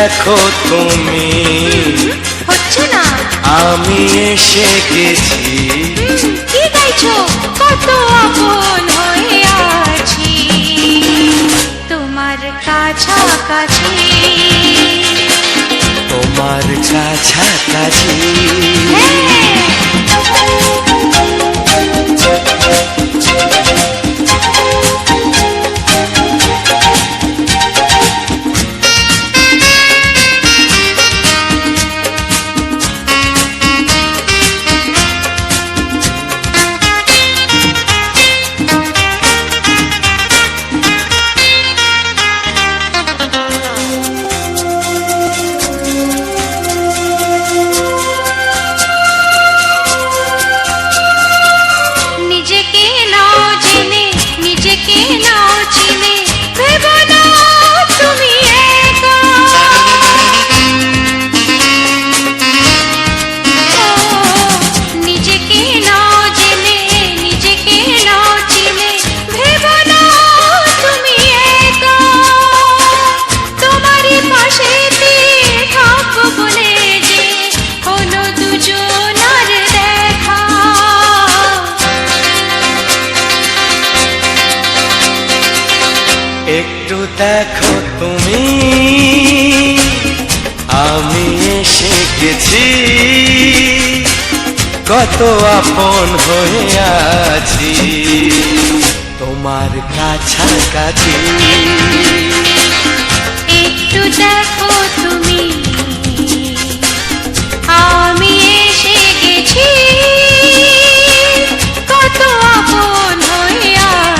দেখো তুমি, হচ্ছে না। আমি এসে গেছি। কি গাইছো? কত আপন হয়ে আছি তোমার কাছাকাছি, তোমার কাছাকাছি। একটু দেখো তুমি, আমি এসে গেছি। কত আপন হয়ে আছি তোমার কাছাকাছি। একটু দেখো তুমি, আমি এসে গেছি। কত আপন হয়ে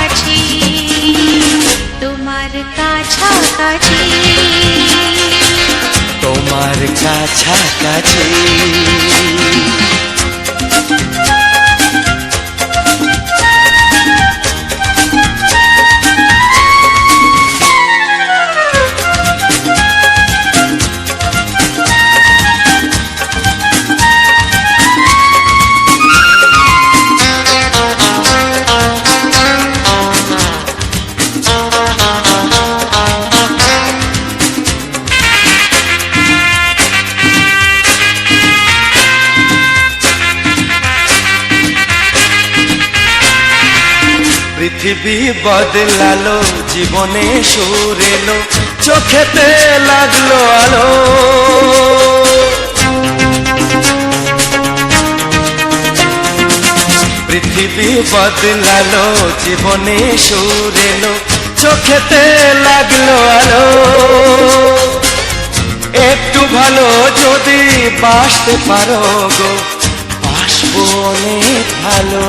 আছি তোমার কাছাকাছি, তোমার কাছাকাছি। পৃথিবী বদলালো, জীবনে সুর এলো, চোখেতে লাগলো আলো। পৃথিবী বদলালো, জীবনে সুর এলো, চোখেতে লাগলো আলো। একটু ভালো যদি বাসতে পারো গো, বাসবো অনেক ভালো।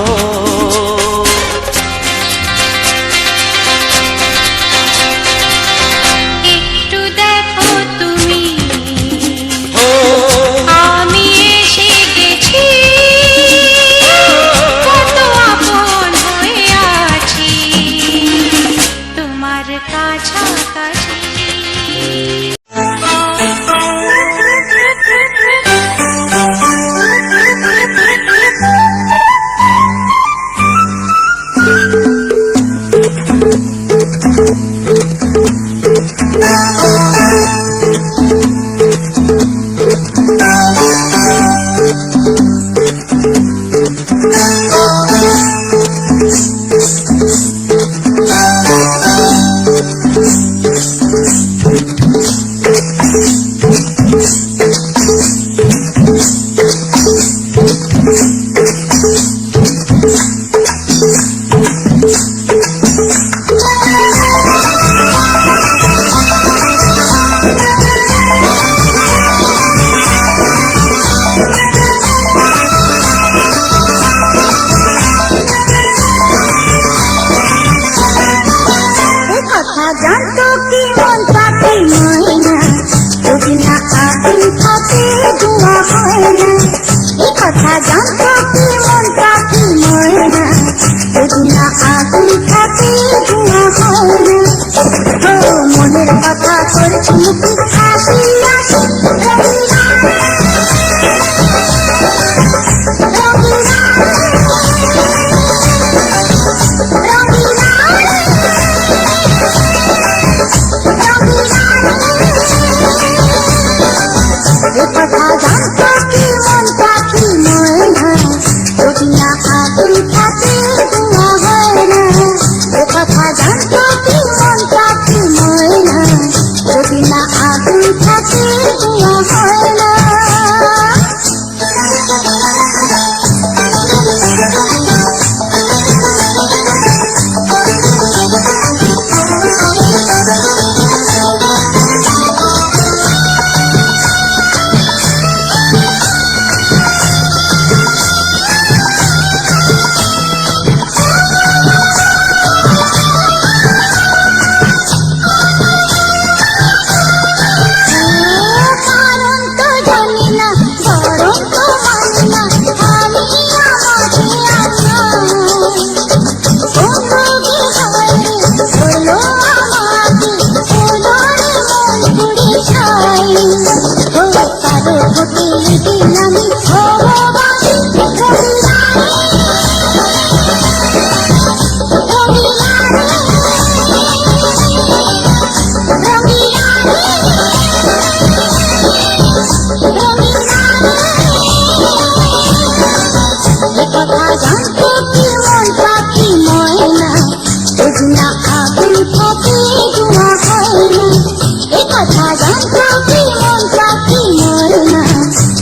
কথা জানতো কি মন পাখি মরনা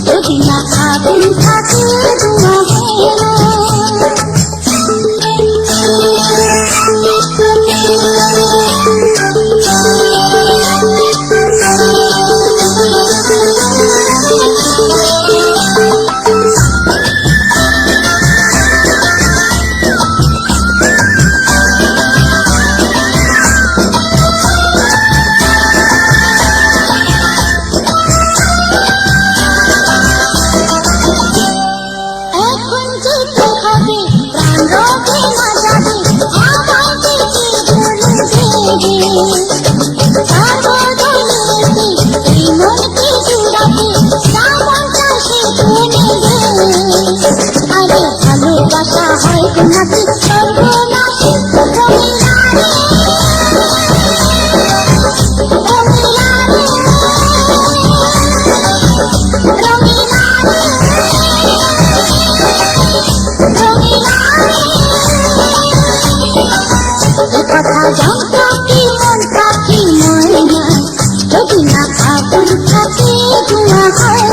যদি না আগুন থাকে ধোঁয়া হয় না এখন যেতে হবে প্রাণ রবে না যাবে আমার দিকে ধরুন দেবে তার বদলেতে এই মনকে জুড়াবে শ্রাবণটা সে ধনে দেবে আরে ভালোবাসা হয় নাকি সর্বনাশী রঙিলা রে রঙিলা রে রঙিলা কথা জানতো কি মন পাখি ময়না যদি না আগুন থাকে ধোঁয়া হয়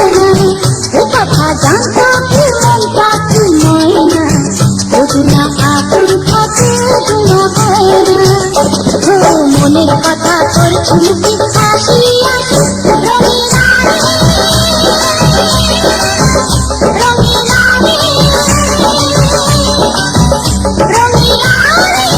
না কথা জানতো কি মন পাখি ময়না যদি না আগুন থাকে ধোঁয়া হয় না মনের কথা করছিল কি হাসিয়া রঙিলা রে রঙিলা রে রঙিলা রে রঙিলা রে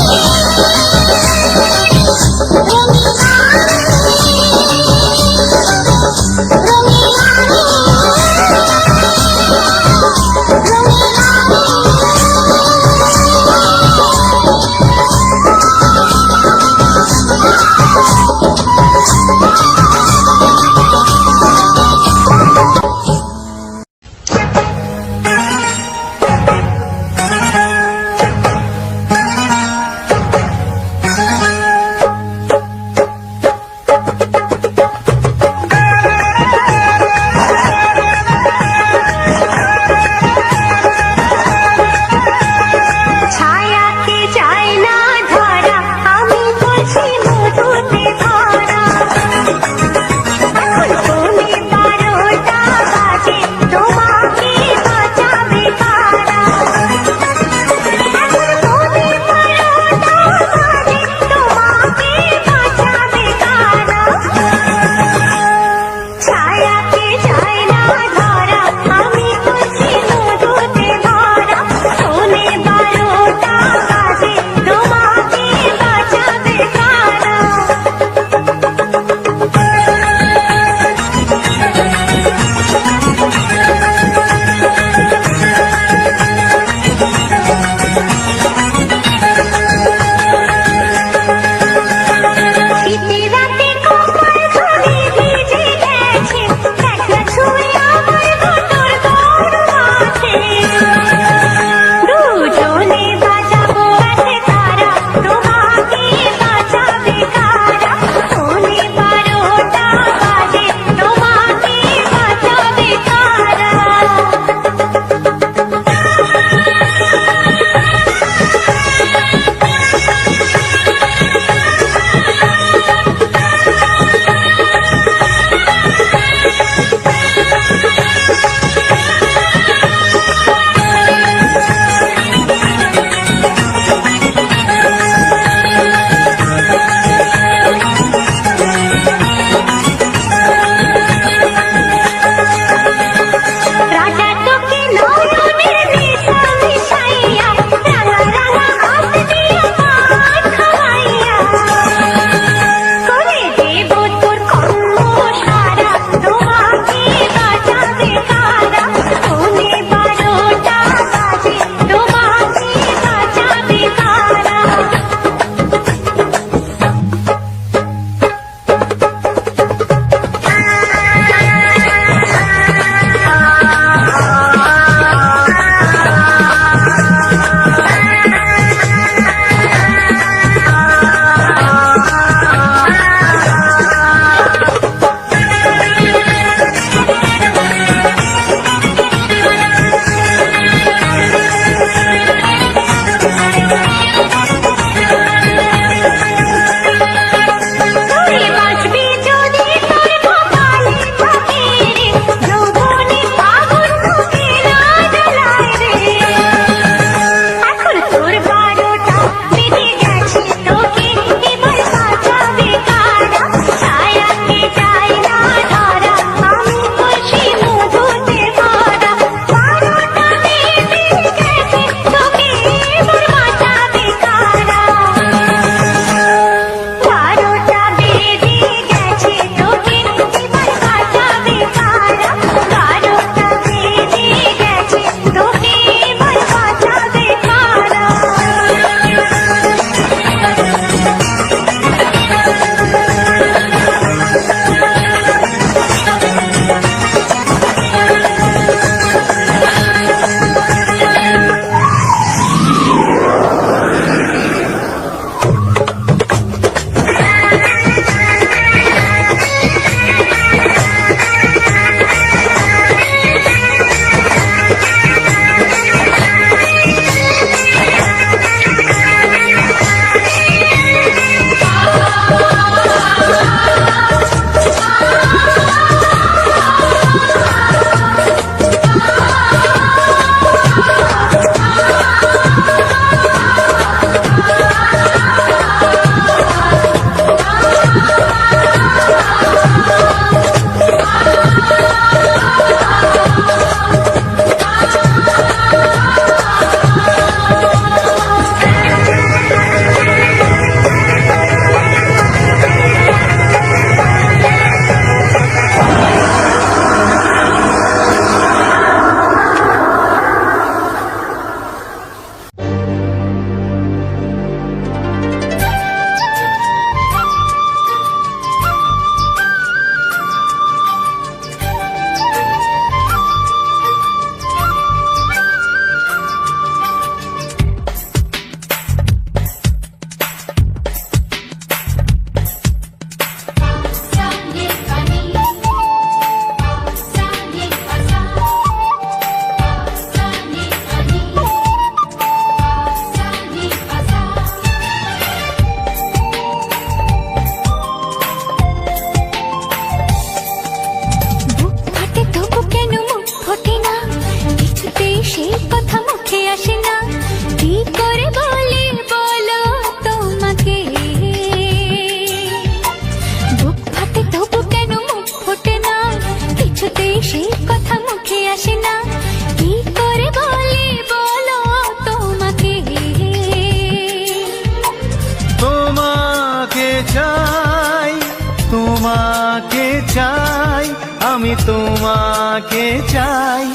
চাই, আমি তোমাকে চাই,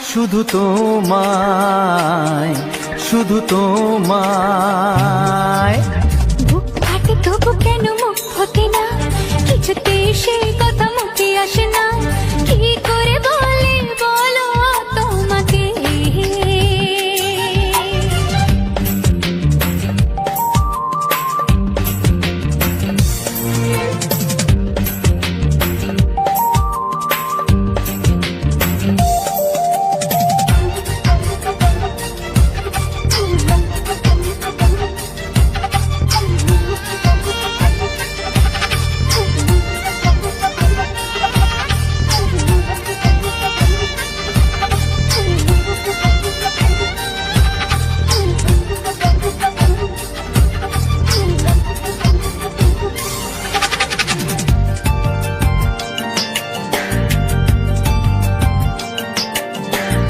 শুধু তোমায়, শুধু তোমায়। বুক ফাটে তবু কেন মুখ ফোটে না, কিছুতে সেই কথা মুখে আসে না, কি করে বলে বলো তোমাকে।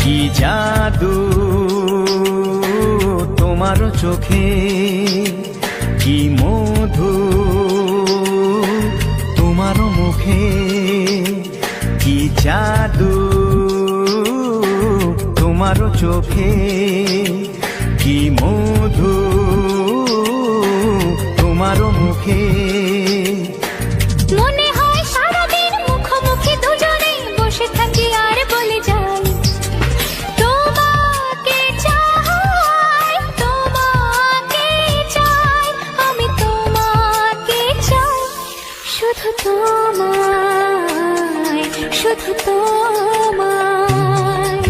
কি জাদু তোমার চোখে, কি মধু তোমার মুখে, কি জাদু তোমার চোখে, কি মধু তোমার মুখে। মনে হয় সারাদিন মুখোমুখি দুজনে বসে থাকি আর বলে যাই, তোমাকে চাই, তোমাকে চাই, আমি তোমাকে চাই, শুধু তোমায়, শুধু তোমায়।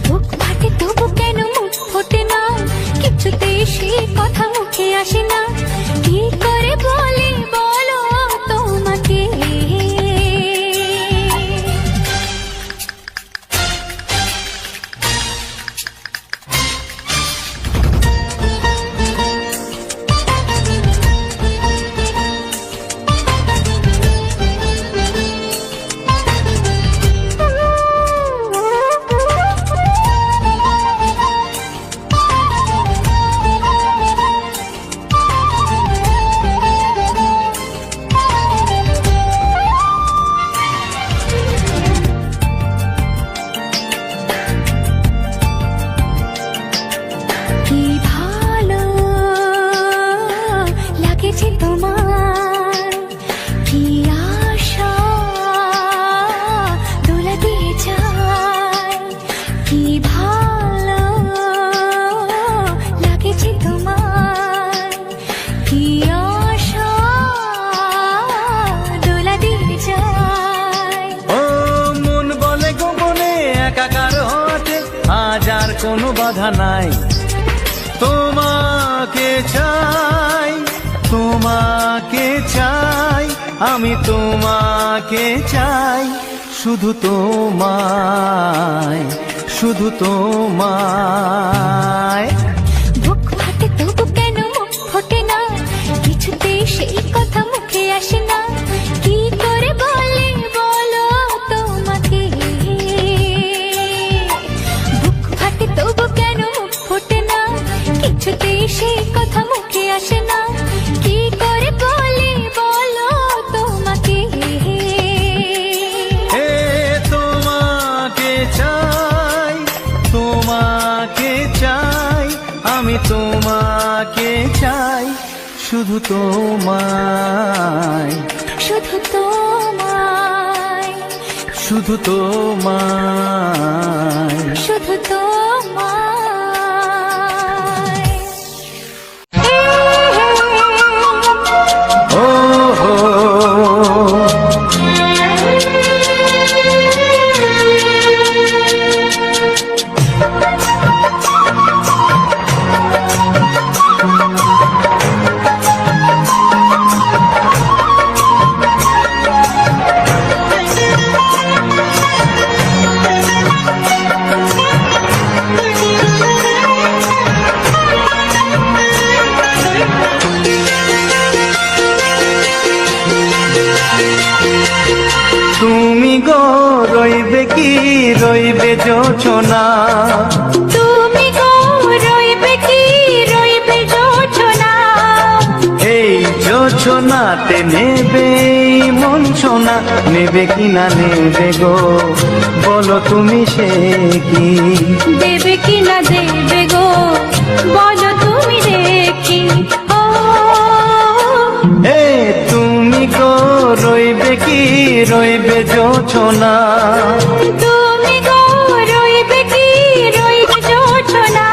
বুক ফাটে তবু কেন মুখ ফোটে না, কিছুতেই সেই কথা মুখে আসে না, কি করে বলে বলো তোমাকে। কি ভালো লাগেছে তোমার, কি আশা দোলা দিয়ে যায়, কি ভালো লাগেছে তোমার, কি আশা দোলা দিয়ে যায়। ও মন বলে গোপনে একাকার হতে, আজ আর কোনো বাধা নাই, তোমাকে চাই, তোমাকে চাই, আমি তোমাকে চাই, শুধু তোমায়, শুধু তোমায়। বুক ফাটে তবু কেন মুখ ফোটে না, কিছুতেই সেই কথা মুখে আসে না, কি করে বলে বলো তোমাকে। বুক ফাটে তবু কেন মুখ ফোটে না, কিছুতেই সেই কথা মুখে আসে না, কি করে বলে বলো তোমাকে। হে তোমাকে চাই, তোমাকে চাই, আমি তোমাকে চাই, শুধু তোমায়, শুধু তোমায়, শুধু তোমায়। শুধু তোমায়। ও হো তুমি গো রইবে কি, রইবে যোচনা, তুমি গো রইবে কি, রইবে যোচনা, এই যোচনা লাঞ্ছনাতে নেবে এই মন সোনা, নেবে কিনা নেবে গো, বলো তুমি সে কি? দেবে কি না দেবে গো, বলো তুমি দেখি। ও এ তুমি গো রইবে কি রইবে জোছনা, তুমি গো রইবে কি রইবে জোছনা।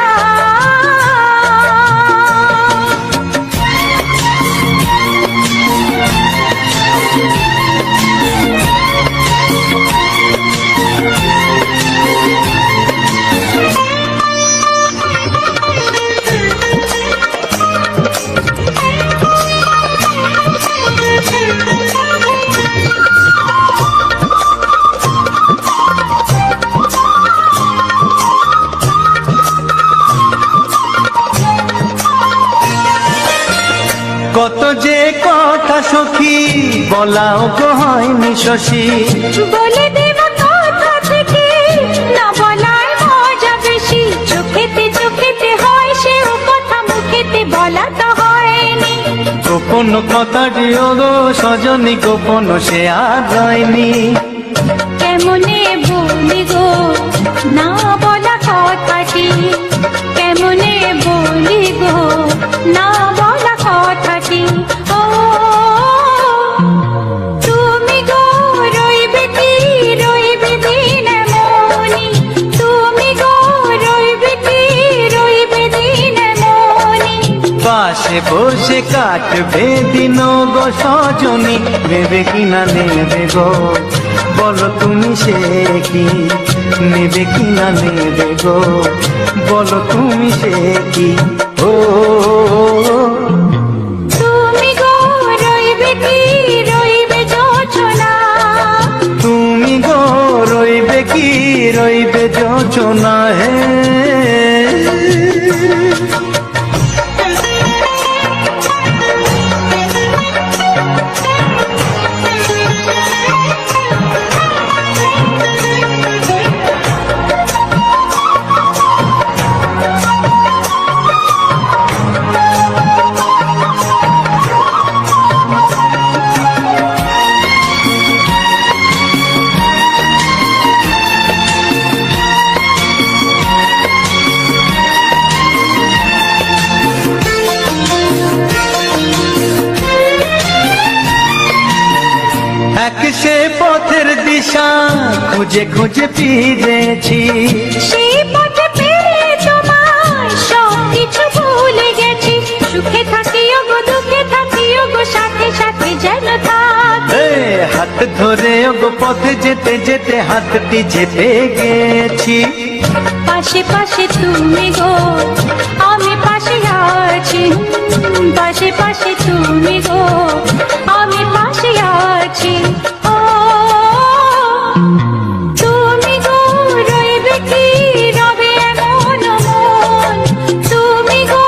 কত যে কথা সখী বলাও গো হয়নি শশী, বলে দেব কথা থেকে না বলার মজা বেশি। চোখেতে চোখেতে হয় সেও কথা, মুখেতে বলা তো হয়নি। গোপন কথাটি ও গো সজনী, গোপন সে আর রয়নি। কেমনে বলি গো না বলা কথাটি, কেমনে বলি গো না বলা কথাটি। ও তুমি গো রইবে কি রইবে দিন মনি, তুমি গো রইবে কি রইবে দিন মনি। পাশে বসে কাটবে দিন গো সজনী, নেবে কিনা নেবে গো, বলো তুমি সে কি? নেবে কিনা নেবে গো, বলো তুমি সে কি? ও তুমি গো রইবে কি রইবে জোছনা, তুমি গো রইবে কি রইবে জোছনা। হে এক সে পথের দিশা খুঁজে খুঁজে ফিরেছি, সেই পথে পেয়ে তোমায় সব কিছু ভুলে গেছি। সুখে থাকিও গো দুঃখে থাকিও গো, সাথে সাথে যেন থাক। এ হাত ধরে গো পথে যেতে যেতে হাতটি চেপে গেছি। পাশে পাশে তুমি গো আমি পাশে আছি, পাশে পাশে তুমি গো আমি পাশে আছি। ও তুমি গো রইবে কি রবে এমন মন, তুমি গো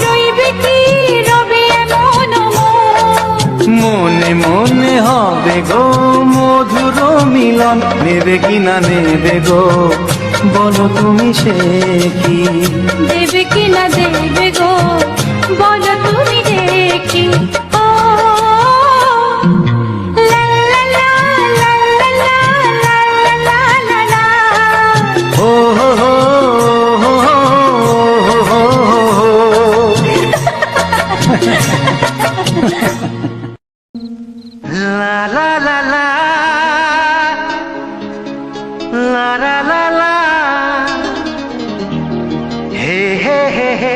রইবে কি রবে এমন মন। মনে মনে হবে গো মধুর মিলন, নেবে কিনা নেবে গো, বলো তুমি সে কি? দেবে কি না দেবে গো, বলো তুমি দেখি। ও লা লা লা লা লা লা লা লা লা লা। ও হো হো হো হো হো হো। লা লা লা লা লা লা লা লা, হে হে হে হে।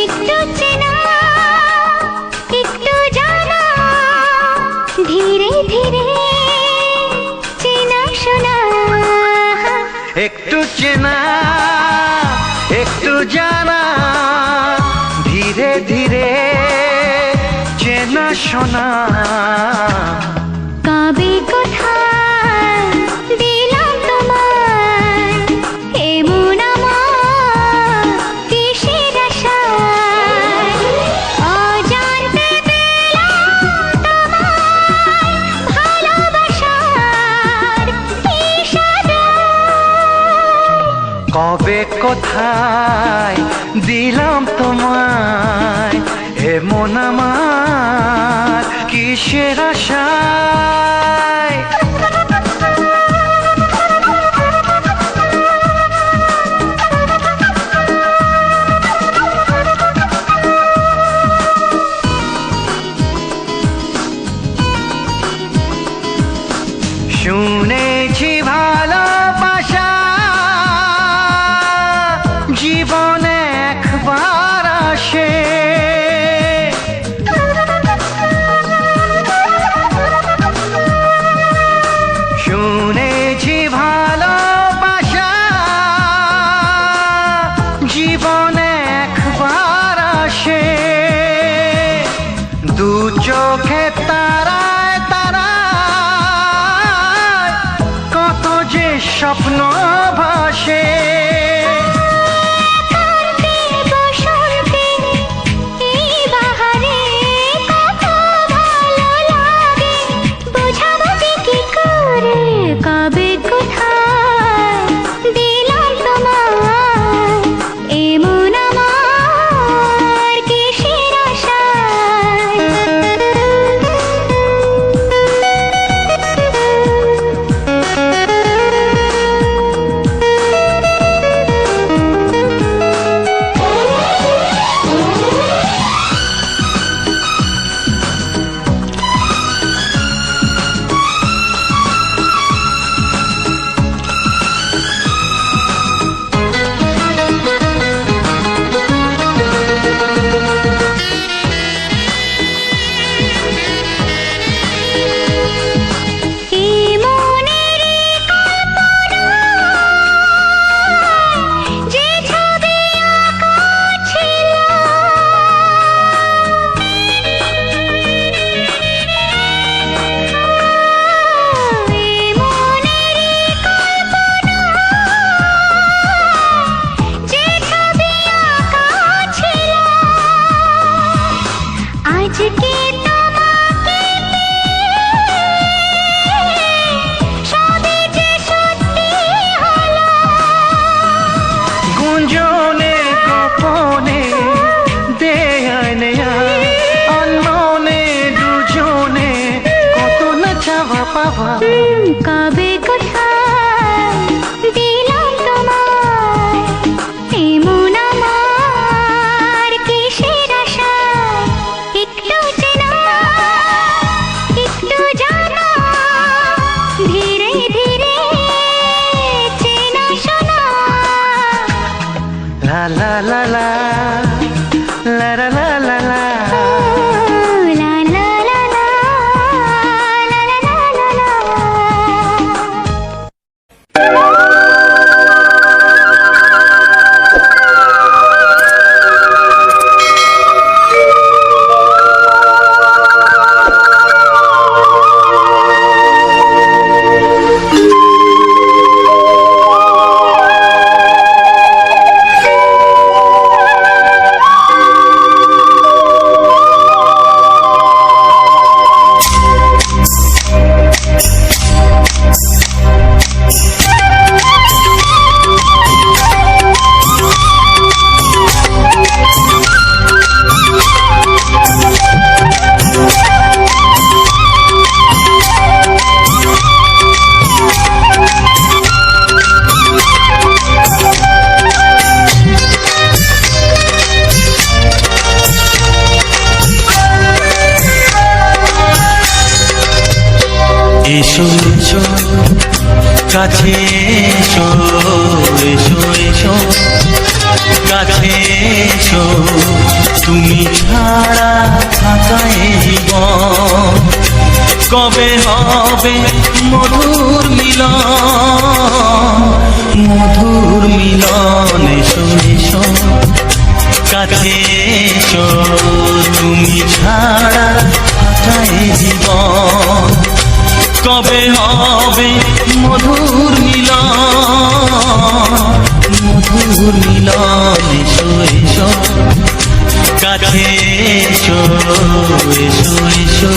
একটু চেনা একটু জানা, ধীরে ধীরে চেনা শোনা। একটু চেনা একটু জানা, ধীরে ধীরে চেনা শোনা। কবে কোথায় দিলাম তোমায় এ মন আমার কিসের আশায়। শুনেছি ভালোবাসা জীবনে একবার আসে, শুনেছি ভালোবাসা জীবনে একবার আসে, দু চোখে তারায় তারায় কত যে স্বপ্ন ভাসে। কবে কোথায় দিলাম তোমায় এমন আমার কিসের আশায়। আজকে তোমাকে সবই যে সত্যি হলো, গুঞ্জনে গোপনে দেয়ানে অন্যনে দুজনে কত না চাওয়া পাওয়া। কবে কোথায় দিলাম তোমায় এমন আমার কিসের আশায়। একটু চেনা একটু জানা ধীরে ধীরে চেনা শোনা। লা লা লা লা লা লা লা লা লা। লা লা লা লা, লা লা লা লা লা। এসো এসো কাছে এসো, এসো এসো কাছে এসো, তুমি ছাড়া থাকা এ জীবন কবে হবে মধুর মিলন, মধুর মিলন। এসো এসো কাছে এসো, তুমি ছাড়া থাকা এ জীবন কবে হবে মধুর মিলন, মধুর মিলন। এসো এসো কাছে এসো, এসো এসো।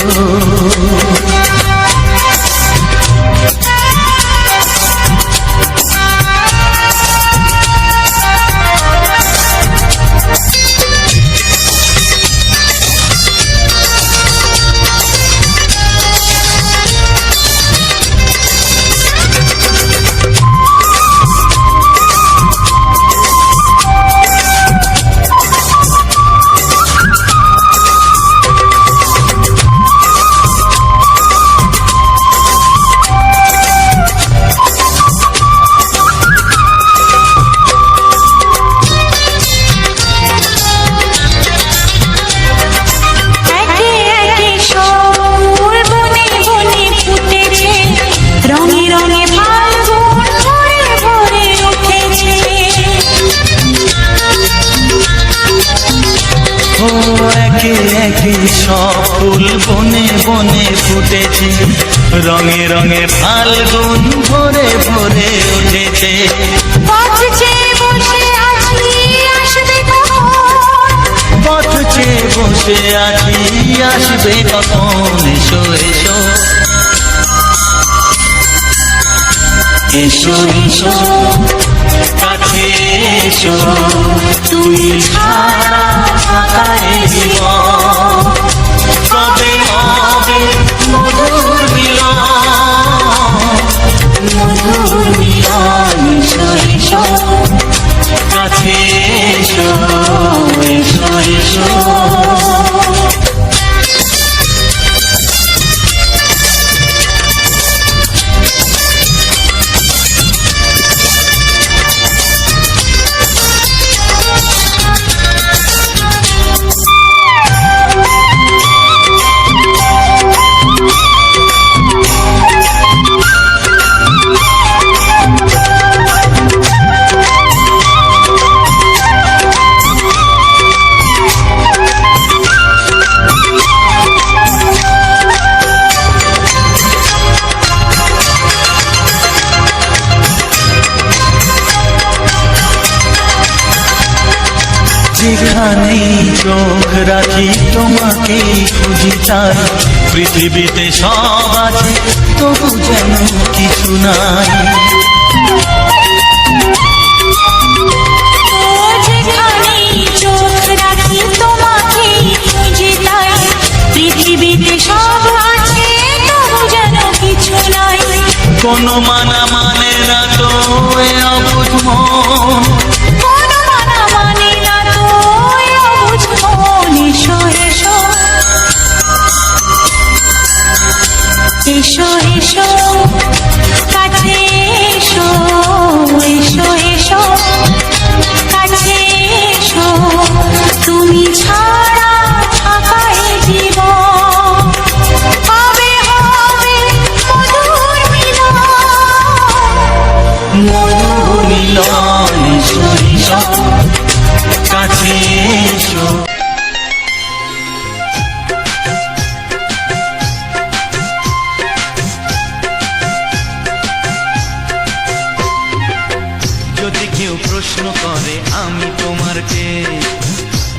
মনে ফুটেছে, রঙে রঙে ফাল্গুন ভরে ভরে উঠেছে। পথ চেয়ে বসে আছি আসবে কখন, পথ চেয়ে বসে আছি আসবে কখন, এসো এসো এসো এসো কাছে এসো, তুমি ছাড়া ফাঁকা এ জীবন, কবে হবে মধুর মিলন, মধুর মিলন, এসো এসো কাছে এসো, এসো এসো। যেখানে চোখ রাখি তোমাকে খুঁজি তাই, পৃথিবীতে সব আছে তবু যেন কিছু নাই। যেখানে চোখ রাখি তোমাকে খুঁজি তাই, পৃথিবীতে সব আছে তবু যেন কিছু নাই। কোনো মানা মানে না তো এ অবুঝ মন, কোনো মানা মানে না তো এ অবুঝ মন, এসো এসো এসো এসো কাছে এসো, এসো এসো কাছে এসো, তুমি ছাড়া ফাঁকা এ জীবন, হবে হবে মধুর মিলন, মধুর মিলন, এসো এসো কাছে এসো। যদি কেউ প্রশ্ন করে আমি তোমার কে,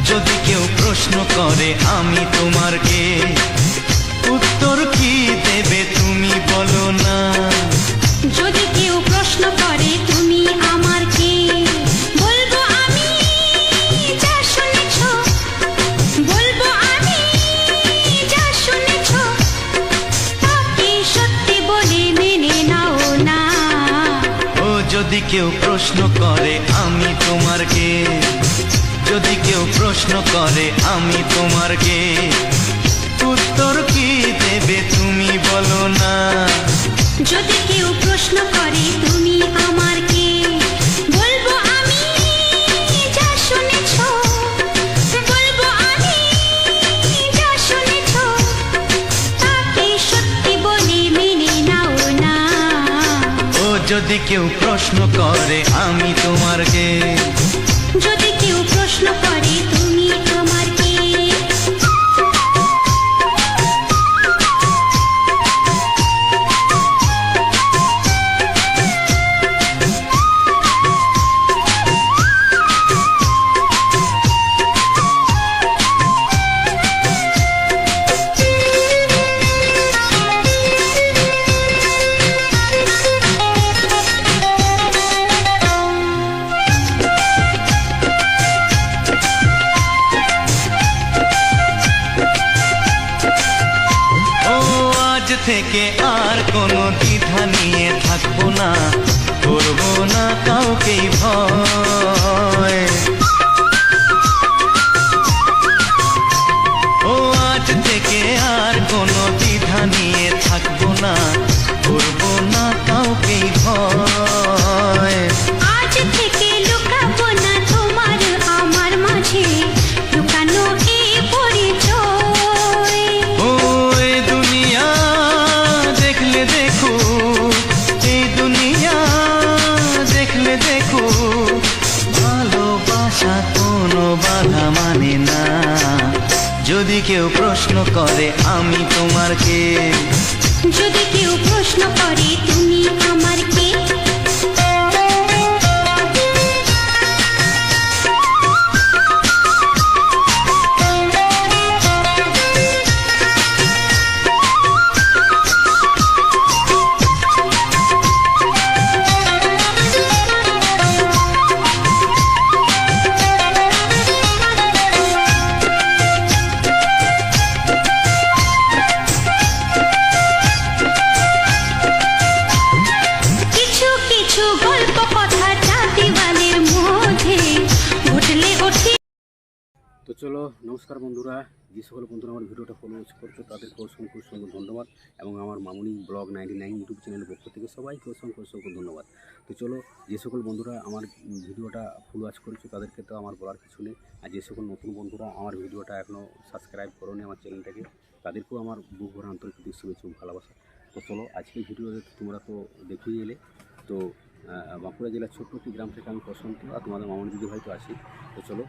যদি কেউ প্রশ্ন করে আমি তোমার কে, উত্তর কি দেবে তুমি বলো না। যদি কেউ প্রশ্ন করে তুমি আমার কে, বলবো আমি যা শুনেছ, বলবো আমি যা শুনেছ, তাকে সত্যি বলে মেনে নাও না। ও যদি কেউ প্রশ্ন করে আমি তোমার কে, যদি কেউ প্রশ্ন করে আমি তোমার কে, উত্তর কি দেবে তুমি বলো না। যদি কেউ প্রশ্ন করে তুমি আমার কে, বলবো আমি যা শুনেছ, বলবো আমি যা শুনেছ, তাকে সত্যি বলে মেনে নাও না। ও যদি কেউ প্রশ্ন করে আমি তোমার কে, যদি কেউ প্রশ্ন করে তুমি আমার কে, থেকে আর কোনো দ্বিধা নিয়ে থাকবো না, করবো না কাউকেই ভয়। ও আজ থেকে আর কোনো দ্বিধা নিয়ে থাকবো না, করবো না কাউকেই ভয়। আজ থেকে লুকাবো না তোমার আমার মাঝে লুকানো এই পরিচয়। ও এই দুনিয়া দেখলে দেখো, এই দুনিয়া দেখলে দেখো, ভালোবাসা কোনো বাধা মানে না। যদি কেউ প্রশ্ন করে আমি তোমার কে, প্রশ্ন করে তুমি আমার কে? কিছু কিছু গল্প কথা চাঁদিওয়ালের মধ্যে ঘটলে ওঠে। তো চলো, নমস্কার বন্ধুরা। যে সকল বন্ধুরা আমার ভিডিওটা ফলো করছো তাদেরকে অসংখ্য অসংখ্য ধন্যবাদ, এবং আমার মামুনি ব্লগ 99 ইউটিউব চ্যানেলের পক্ষ থেকে সবাইকে অসংখ্য অসংখ্য ধন্যবাদ। তো চলো, যে সকল বন্ধুরা আমার ভিডিওটা ফলো ওয়াচ করছো তাদেরকে তো আমার বলার কিছু নেই, আর যে সকল নতুন বন্ধুরা আমার ভিডিওটা এখনও সাবস্ক্রাইব করোনি আমার চ্যানেলটাকে, তাদেরকেও আমার বুক ভরা আন্তরিক শুভেচ্ছা ও ভালোবাসা। তো চলো, আজকের ভিডিওতে তোমরা তো দেখেই এলে। তো বাঁকুড়া জেলার ছোট্ট একটি গ্রাম থেকে আমি প্রশান্ত, আর তোমাদের মামনি দিদি হয়তো আছি। তো চলো,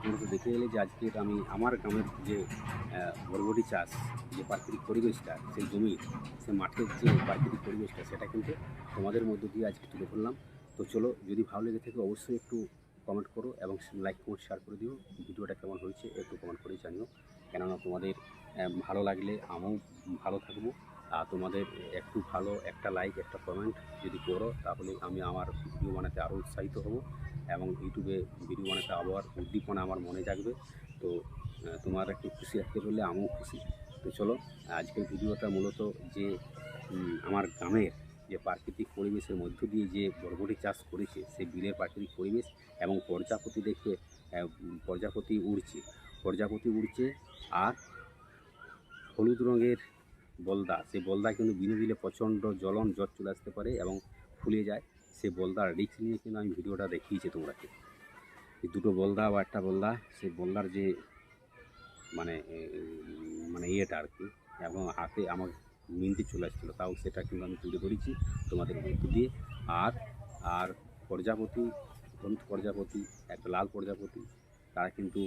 তোমরা তো দেখে এলে যে আজকে আমি আমার গ্রামের যে বরবটি চাষ, যে প্রাকৃতিক পরিবেশটা, সেই জমি, সেই মাঠের যে প্রাকৃতিক পরিবেশটা, সেটা কিন্তু তোমাদের মধ্য দিয়ে আজকে তুলে ধরলাম। তো চলো, যদি ভালো লেগে থাকে অবশ্যই একটু কমেন্ট করো, এবং লাইক কমেন্ট শেয়ার করে দিও। ভিডিওটা কেমন হয়েছে একটু কমেন্ট করে জানিও, কেননা তোমাদের ভালো লাগলে আমিও ভালো থাকবো। আর তোমাদের একটু ভালো একটা লাইক, একটা কমেন্ট যদি করো, তাহলে আমি আমার ভিডিও বানাতে আরও উৎসাহিত হব, এবং ইউটিউবে ভিডিও বানাতে আবার উদ্দীপনা আমার মনে জাগবে। তো তোমার একটু খুশি রাখতে পারলে আমিও খুশি। তো চলো, আজকের ভিডিওটা মূলত যে আমার গ্রামের যে প্রাকৃতিক পরিবেশের মধ্য দিয়ে যে বরবটি চাষ করেছে, সেই বিলের প্রাকৃতিক পরিবেশ, এবং প্রজাপতি দেখে প্রজাপতি উড়ছে, আর হলুদ রঙের বলদা, সেই বলদা কিন্তু বিনে দিলে প্রচণ্ড জ্বর চলে আসতে পারে এবং ফুলে যায়। সেই বলদার রিস্ক নিয়ে কিন্তু আমি ভিডিওটা দেখিয়েছি তোমরাকে। এই দুটো বলদা বা একটা বলদা, সেই বলদার যে মানে ইয়েটা আর কি, এবং হাতে আমার মিনতে চলে আসছিলো, তাও সেটা কিন্তু আমি তুলে ধরেছি তোমাদের মধ্য দিয়ে। আর প্রজাপতি, হলুদ প্রজাপতি, একটা লাল প্রজাপতি, তারা কিন্তু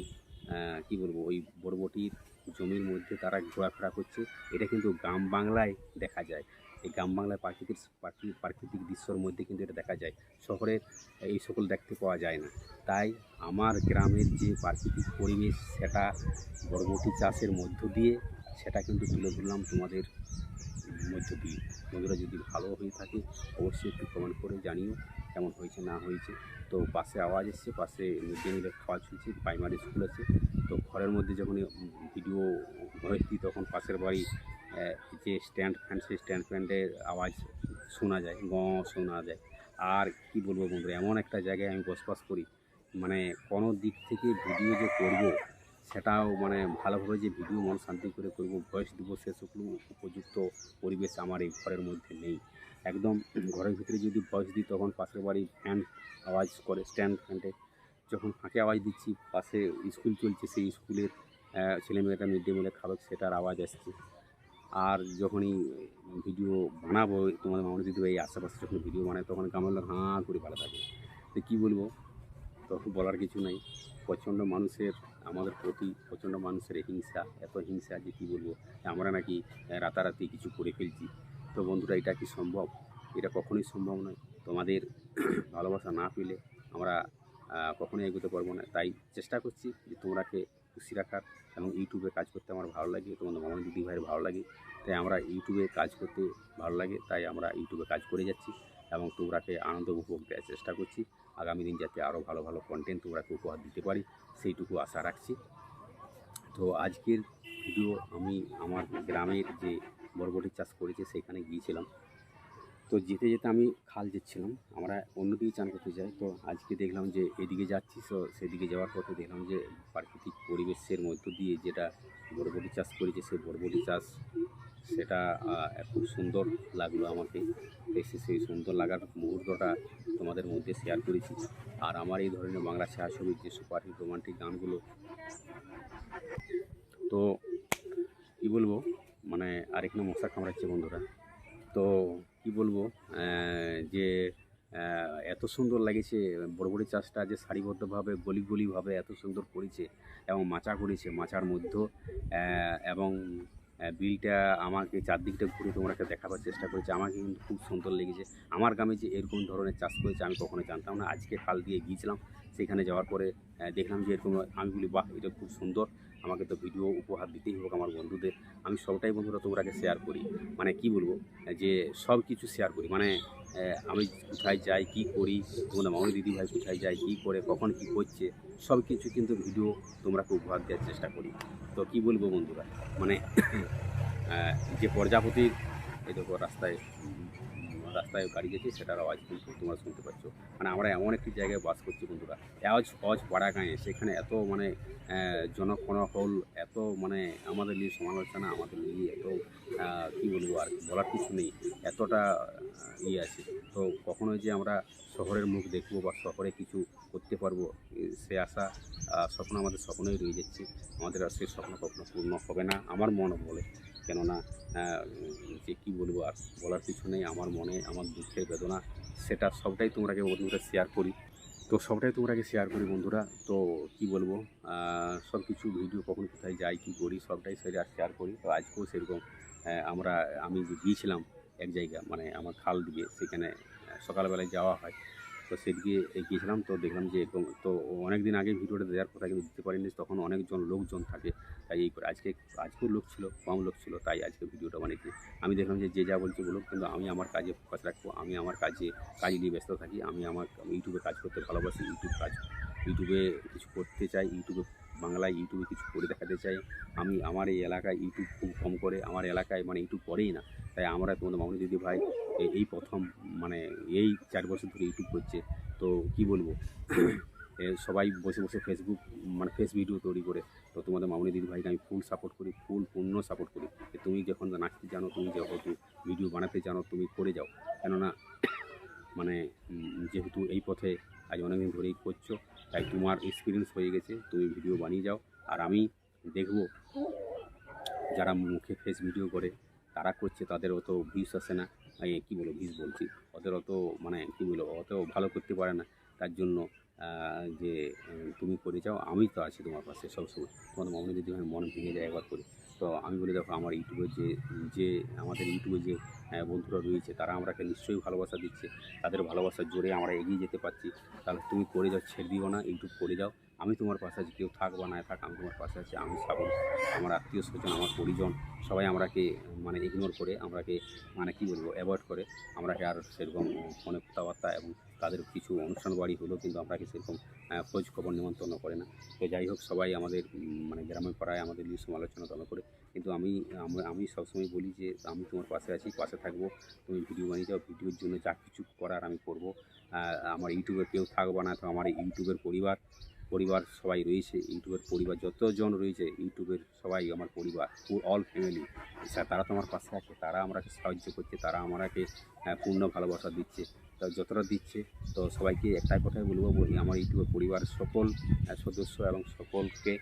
কি বলবো, ওই বরবটির জমির মধ্যে তারা ঘোরাফেরা করছে। এটা কিন্তু গ্রাম বাংলায় দেখা যায়। এই গ্রাম বাংলায় প্রাকৃতিক দৃশ্যের মধ্যে কিন্তু এটা দেখা যায়, শহরে এই সকল দেখতে পাওয়া যায় না। তাই আমার গ্রামের যে প্রাকৃতিক পরিবেশ, সেটা বরবটি চাষের মধ্য দিয়ে সেটা কিন্তু তুলে ধরলাম তোমাদের মধ্য দিয়ে। বন্ধুরা, যদি ভালো হয়ে থাকে অবশ্যই একটু কমেন্ট করে জানিও কেমন হয়েছে না হয়েছে। তো পাশে আওয়াজ এসছে, পাশে মিড ডে মিলের খাওয়া চলছে, প্রাইমারি স্কুল আছে। তো ঘরের মধ্যে যখন ভিডিও ভয়েস দিই, তখন পাশের বাড়ি যে স্ট্যান্ড ফ্যান, সেই স্ট্যান্ড ফ্যানের আওয়াজ শোনা যায়, শোনা যায়। আর কি বলবো বন্ধুরা, এমন একটা জায়গায় আমি বসবাস করি, মানে কোনো দিক থেকে ভিডিও যে করব, সেটাও মানে ভালোভাবে যে ভিডিও মন শান্তি করে করব, ভয়েস দেবো, সেসবগুলো উপযুক্ত পরিবেশ আমার এই ঘরের মধ্যে নেই। একদম ঘরের ভিতরে যদি ভয়েস দিই, তখন পাশের বাড়ি ফ্যান আওয়াজ করে, স্ট্যান্ড ফ্যানটে যখন ফাঁকে আওয়াজ দিচ্ছি, পাশে স্কুল চলছে, সেই স্কুলের ছেলেমেয়েরা মিড ডে মিলে খাবে, সেটার আওয়াজ আসছে। আর যখনই ভিডিও বানাবো, তোমাদের মামনি দিদি এই আশেপাশে যখন ভিডিও বানায়, তখন গ্রামের লোক হাঁ করে ভালো থাকে। তো কী বলবো, তখন বলার কিছু নেই। প্রচণ্ড মানুষের আমাদের প্রতি প্রচণ্ড মানুষের হিংসা, এত হিংসা যে কী বলবো, আমরা নাকি রাতারাতি কিছু করে ফেলছি। তো বন্ধুরা, এটা কি সম্ভব? এটা কখনোই সম্ভব নয়। তোমাদের ভালোবাসা না পেলে আমরা কখনোই এগোতে পারবো না। তাই চেষ্টা করছি যে তোমরাকে খুশি রাখার, এবং ইউটিউবে কাজ করতে আমার ভালো লাগে, তোমাদের মামনি দিদি ভাইয়ের ভালো লাগে। তাই আমরা ইউটিউবে কাজ করতে ভালো লাগে, তাই আমরা ইউটিউবে কাজ করে যাচ্ছি, এবং তোমরাকে আনন্দ উপভোগ দেওয়ার চেষ্টা করছি। আগামী দিন যাতে আরও ভালো ভালো কন্টেন্ট তোমরাকে উপহার দিতে পারি, সেইটুকু আশা রাখছি। তো আজকের ভিডিও আমি আমার গ্রামের যে বরবটি চাষ করেছে সেখানে গিয়েছিলাম। তো যেতে যেতে আমি খাল যাচ্ছিলাম, আমরা অন্যদিকে চান করতে যাই। তো আজকে দেখলাম যে এদিকে যাচ্ছি, তো সেদিকে যাওয়ার পথে দেখলাম যে প্রাকৃতিক পরিবেশের মধ্য দিয়ে যেটা বরবটি চাষ করেছে, সেই বরবটি চাষ, সেটা খুব সুন্দর লাগলো আমাকে। এসে সেই সুন্দর লাগার মুহূর্তটা তোমাদের মধ্যে শেয়ার করেছি। আর আমার এই ধরনের বাংলা ছায়াছবির যে সুপারহিট রোমান্টিক গানগুলো, তো কী বলবো, মানে আরেকখানে মশা কামড়াচ্ছে বন্ধুরা। তো কি বলবো, যে এত সুন্দর লাগেছে বরবটি চাষটা, যে সারিবদ্ধভাবে গলিভাবে এত সুন্দর করেছে, এবং মাচা করেছে, মাচার মধ্যে এবং বিলটা আমাকে চারদিকটা ঘুরে তোমাকে দেখাবার চেষ্টা করেছে। আমাকে কিন্তু খুব সুন্দর লেগেছে। আমার গ্রামে যে এরকম ধরনের চাষ করেছে আমি কখনো জানতাম না। আজকে খাল দিয়ে গিয়েছিলাম, সেখানে যাওয়ার পরে দেখলাম যে এরকম। আমি বলি বাহ, এটা খুব সুন্দর, আমাকে তো ভিডিও উপহার দিতেই হোক আমার বন্ধুদের। আমি সবটাই বন্ধুরা তোমাকে শেয়ার করি, মানে কি বলবো, যে সব কিছু শেয়ার করি। মানে আমি কোথায় যাই, কি করি, তোমাদের মামনি দিদিভাই কোথায় যায়, কী করে, কখন কী করছে, সব কিছু কিন্তু ভিডিও তোমরাকে উপহার দেওয়ার চেষ্টা করি। তো কি বলবো বন্ধুরা, মানে যে প্রজাপতির এই দেখো রাস্তায় রাস্তায় গাড়ি গেছে, সেটার আওয়াজ কিন্তু তোমরা শুনতে পাচ্ছ। মানে আমরা এমন একটি জায়গায় বাস করছি বন্ধুরা, আওয়াজ পাড়া গাঁয়ে, সেখানে এত মানে জনকোলাহল, এত মানে আমাদের নিয়ে সমালোচনা, আমাদের নিয়ে এত কী বলবো, আর বলার কিছু নেই, এতটা ইয়ে আছে। তো কখনো যে আমরা শহরের মুখ দেখবো বা শহরে কিছু করতে পারবো, সে আশা স্বপ্ন আমাদের স্বপ্নই রয়ে যাচ্ছে। আমাদের আর সেই স্বপ্ন কখনো পূর্ণ হবে না আমার মন বলে। কেননা যে কী বলবো, আর বলার কিছু নেই। আমার মনে আমার দুঃখের বেদনা, সেটা সবটাই তোমরাকে বন্ধুরা শেয়ার করি। তো সবটাই তোমরাকে শেয়ার করি বন্ধুরা। তো কি বলবো, সব কিছু ভিডিও কখন কোথায় যাই, কী করি, সবটাই শেয়ার করি। তো আজকেও সেরকম আমি যে গিয়েছিলাম এক জায়গা, মানে আমার খাল দিকে, সেখানে সকালবেলায় যাওয়া হয়। তো সেদিকে গিয়েছিলাম, তো দেখলাম যে এরকম। তো অনেক দিন আগে ভিডিওটা দেওয়ার কথা, কিন্তু দিতে পারিনি, তখন অনেকজন লোকজন থাকে, তাই এই করে আজকেও লোক ছিল, কম লোক ছিল, তাই আজকে ভিডিওটা বানিয়েছি। আমি দেখলাম যে যা বলছে বলুক, কিন্তু আমি আমার কাজে ফোকাস রাখবো, আমি আমার কাজ নিয়ে ব্যস্ত থাকি। আমি ইউটিউবে কাজ করতে ভালোবাসি, ইউটিউবে কিছু করতে চাই, বাংলায় ইউটিউবে কিছু করে দেখাতে চাই। আমি আমার এই এলাকায় ইউটিউব খুব কম করে, আমার এলাকায় মানে ইউটিউব করেই না। তাই আমরা তোমাদের মামনি দিদি ভাই এই প্রথম, মানে এই 4 বছর ধরে ইউটিউব করছে। তো কি বলবো, সবাই বসে বসে ফেস ভিডিও তৈরি করে। তো তোমাদের মামনি দিদি ভাইকে আমি ফুল সাপোর্ট করি, পূর্ণ সাপোর্ট করি। তুমি যখন নাচতে জানো, তুমি যেহেতু ভিডিও বানাতে জানো, তুমি করে যাও। কেননা মানে যেহেতু এই পথে আজ অনেকদিন ধরেই করছো, তাই তোমার এক্সপিরিয়েন্স হয়ে গেছে, তুমি ভিডিও বানিয়ে যাও। আর আমি দেখব যারা মুখে ফেস ভিডিও করে, তারা করছে, তাদের অত ভিউস আসে না, কী বলবো, ভিউস বলছি, ওদের অত মানে কী বলবো, অত ভালো করতে পারে না। তার জন্য যে তুমি করে যাও, আমি তো আছি তোমার পাশে সবসময়। তোমাদের মামনি দিদি ভাই মন ভেঙে যায় একবার করে। তো আমি বলি দেখো, আমার ইউটিউবের যে আমাদের ইউটিউবে যে বন্ধুরা রয়েছে, তারা আমাকে নিশ্চয়ই ভালোবাসা দিচ্ছে, তাদের ভালোবাসার জোরে আমরা এগিয়ে যেতে পারছি। তাহলে তুমি করে যাও, ছেড়ে দিও না, ইউটিউব করে যাও। আমি তোমার পাশে আছি, কেউ থাক বা না থাক, আমি তোমার পাশে আছি। আমি সাপোর্ট, আমার আত্মীয় স্বজন, আমার পরিজন সবাই আমাকে মানে ইগনোর করে, আমাকে মানে কী বলবো, অ্যাভয়েড করে। আমরাকে আর সেরকম ফোনে কথাবার্তা, এবং তাদের কিছু অনুষ্ঠান বাড়ি হলো, কিন্তু আমরাকে সেরকম খোঁজ খবর নিমন্ত্রণ করে না। তো যাই হোক, সবাই আমাদের মানে গ্রামের পাড়ায় আমাদের নিয়ে সমালোচনা দমা করে। কিন্তু আমি সবসময় বলি যে আমি তোমার পাশে আছি, পাশে থাকবো। তুমি ভিডিও বানিয়ে যাও, ভিডিওর জন্য যা কিছু করার আমি করবো। আমার ইউটিউবে কেউ থাকবে না, তো আমার ইউটিউবের পরিবার সবাই রয়েছে। ইউটিউবের পরিবার যতজন রয়েছে, ইউটিউবের সবাই আমার পরিবার, অল ফ্যামিলি। তারা তো আমার পাশে আছে, তারা আমাকে সাহায্য করছে, তারা আমাকে পূর্ণ ভালোবাসা দিচ্ছে। তো যতটা দিচ্ছে, তো সবাইকে একটাই কথাই বলবো, আমার ইউটিউবের পরিবারের সকল সদস্য এবং সকলকে,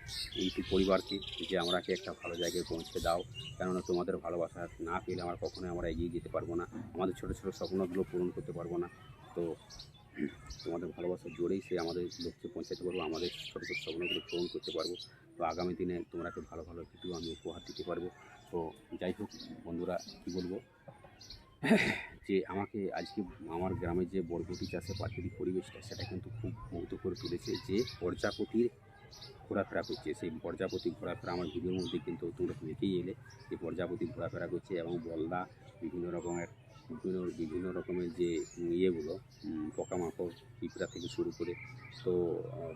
ইউটিউব পরিবারকে, যে আমাকে একটা ভালো জায়গায় পৌঁছে দাও। কেননা তোমাদের ভালোবাসা না পেলে আমরা কখনোই আমরা এগিয়ে যেতে পারবো না, আমাদের ছোটো ছোটো স্বপ্নগুলো পূরণ করতে পারবো না। তো তোমাদের ভালোবাসার জোরেই আমাদের লক্ষ্যে পৌঁছাতে পারবো, আমাদের ছোটো ছোটো স্বপ্নগুলো পূরণ করতে পারবো। তো আগামী দিনে তোমরাকে ভালো ভালো ভিডিও আমি উপহার দিতে পারবো। তো যাই হোক বন্ধুরা, কী বলবো, যে আমাকে আজকে আমার গ্রামের যে বরবটি চাষে প্রাকৃতিক পরিবেশটা, সেটা কিন্তু খুব মুগ্ধ করে তুলেছে। যে প্রজাপতির ঘোরাফেরা করছে, সেই প্রজাপতি ঘোরাফেরা আমার ভিডিওর মধ্যে কিন্তু তোমরা দেখেই এলে, যে প্রজাপতি ঘোরাফেরা করছে, এবং বলদা বিভিন্ন রকমের যে ইয়েগুলো, পোকামাকড়, পিঁপড়া থেকে শুরু করে। তো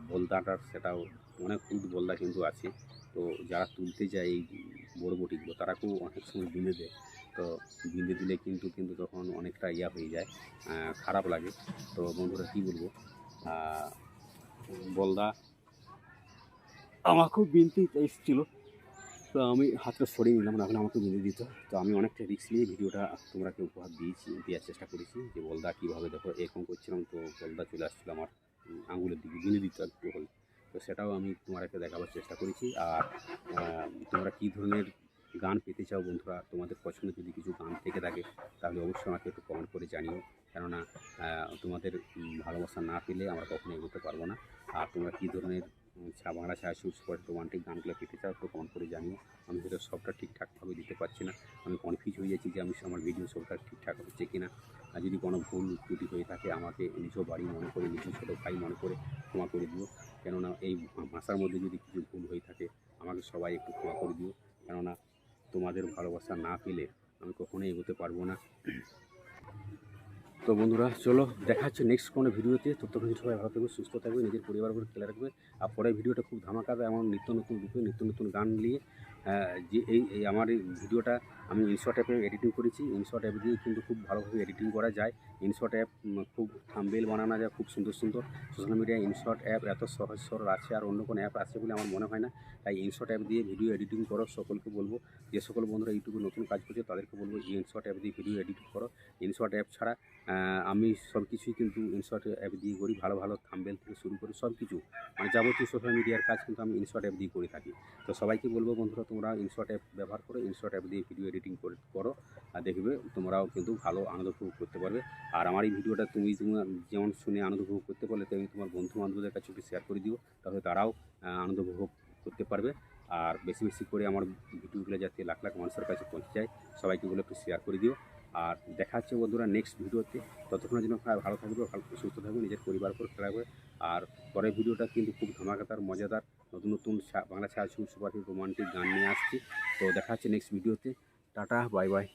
বলদাটার সেটাও অনেক বলদা কিন্তু আছে। তো যারা তুলতে যায় এই বরবটিগুলো, তারাকেও অনেক সময় বিঁধে দেয়। তো বিঁধে দিলে কিন্তু তখন অনেকটা হয়ে যায়, খারাপ লাগে। তো বন্ধুরা কী বলবো, বলদা আমাকেও বিনতে এসেছিলো, তো আমি হাতটা সরিয়ে নিলাম, না হলে আমাকে বিঁধে দিত। তো আমি অনেকটা রিস্ক নিয়ে ভিডিওটা তোমরাকে উপহার দেওয়ার চেষ্টা করেছি, যে বলদা কীভাবে দেখো এরকম করছিলাম, তো বলদা চলে আসছিলো আমার আঙুলের দিকে, বিঁধে দিত একটু হলে। তো সেটাও আমি তোমাকে দেখাবার চেষ্টা করেছি। আর তোমরা কী ধরনের গান পেতে চাও বন্ধুরা, তোমাদের পছন্দ যদি কিছু গান থেকে থাকে, তাহলে অবশ্যই আমাকে একটু কমেন্ট করে জানিও। কেননা তোমাদের ভালোবাসা না পেলে আমরা কখনো এগোতে পারবো না। আর তোমরা কী ধরনের বাংলা ছায়াছবি সুপার রোমান্টিক গানগুলো পেতে চাও তো কমেন্ট করে জানিও। আমি হয়তো সবটা ঠিকঠাকভাবে দিতে পারছি না, আমি কনফিউজ হয়ে যাচ্ছি যে আমি আমার ভিডিও সবটা ঠিকঠাক হচ্ছে কি না। আর যদি কোনো ভুল ত্রুটি হয়ে থাকে আমাকে নিজ বাড়ি মনে করে, নিজ ছোটো ভাই মনে করে ক্ষমা করে দিও। কেননা এই ভাষার মধ্যে যদি কিছু ভুল হয়ে থাকে আমাকে সবাই একটু ক্ষমা করে দিও, কেননা তোমাদের ভালোবাসা না পেলে আমি কখনোই এগোতে পারবো না। তো বন্ধুরা চলো দেখা হচ্ছে নেক্সট কোনো ভিডিওতে। ততক্ষণ সবাই ভালো থাকবে, সুস্থ থাকবে, নিজের পরিবার করে খেলে রাখবে। আর পরের ভিডিওটা খুব ধামাকাবে, এমন নিত্য নতুন রূপে নিত্য নতুন গান নিয়ে। যে এই আমার এই ভিডিওটা আমি ইনশট অ্যাপে এডিটিং করেছি। ইনশট অ্যাপ দিয়ে কিন্তু খুব ভালোভাবে এডিটিং করা যায়। ইনশট অ্যাপ খুব থাম্বনেল বানানো যায় খুব সুন্দর সুন্দর। সোশ্যাল মিডিয়ায় ইনশট অ্যাপ এত সহজ সরল আছে আর অন্য কোনো অ্যাপ আছে বলে আমার মনে হয় না। তাই ইনশট অ্যাপ দিয়ে ভিডিও এডিটিং করো। সকলকে বলবো, যে সকল বন্ধুরা ইউটিউবে নতুন কাজ করছে তাদেরকে বলবো ইনশট অ্যাপ দিয়ে ভিডিও এডিট করো। ইনশট অ্যাপ ছাড়া আমি সব কিছুই কিন্তু ইনশট অ্যাপ দিয়ে করি। ভালো ভালো থাম্বনেল থেকে শুরু করে সব কিছু মানে যাবতীয় সোশ্যাল মিডিয়ার কাজ কিন্তু আমি ইনশট অ্যাপ দিয়ে করে থাকি। তো সবাইকে বলবো বন্ধুরা তোমরা ইনশট অ্যাপ ব্যবহার করো, ইনশট অ্যাপ দিয়ে ভিডিও এডিটিং করো আর দেখবে তোমরাও কিন্তু ভালো আনন্দ উপভোগ করতে পারবে। আর আমার এই ভিডিওটা তুমি যেমন শুনে আনন্দ উপভোগ করতে পারলে তেমনি তোমার বন্ধু বান্ধবদের কাছে একটু শেয়ার করে দিও, তাহলে তারাও আনন্দ উপভোগ করতে পারবে। আর বেশি বেশি করে আমার ভিডিওগুলো যাতে লাখ লাখ মানুষের কাছে পৌঁছে যায় সবাইকে বলে একটু শেয়ার করে দিও। আর দেখা হচ্ছে বন্ধুরা নেক্সট ভিডিওতে। ততক্ষণের জন্য ভালো থাকবে, ভালো সুস্থ থাকবে, নিজের পরিবার করে খেলা রাখবে। আর পরের ভিডিওটা কিন্তু খুব ধামাকাদার মজাদার নতুন নতুন বাংলা ছায়াছবি সুপার হিট রোমান্টিক গান নিয়ে আসছি। তো দেখা হচ্ছে নেক্সট ভিডিওতে। Tata, bye bye.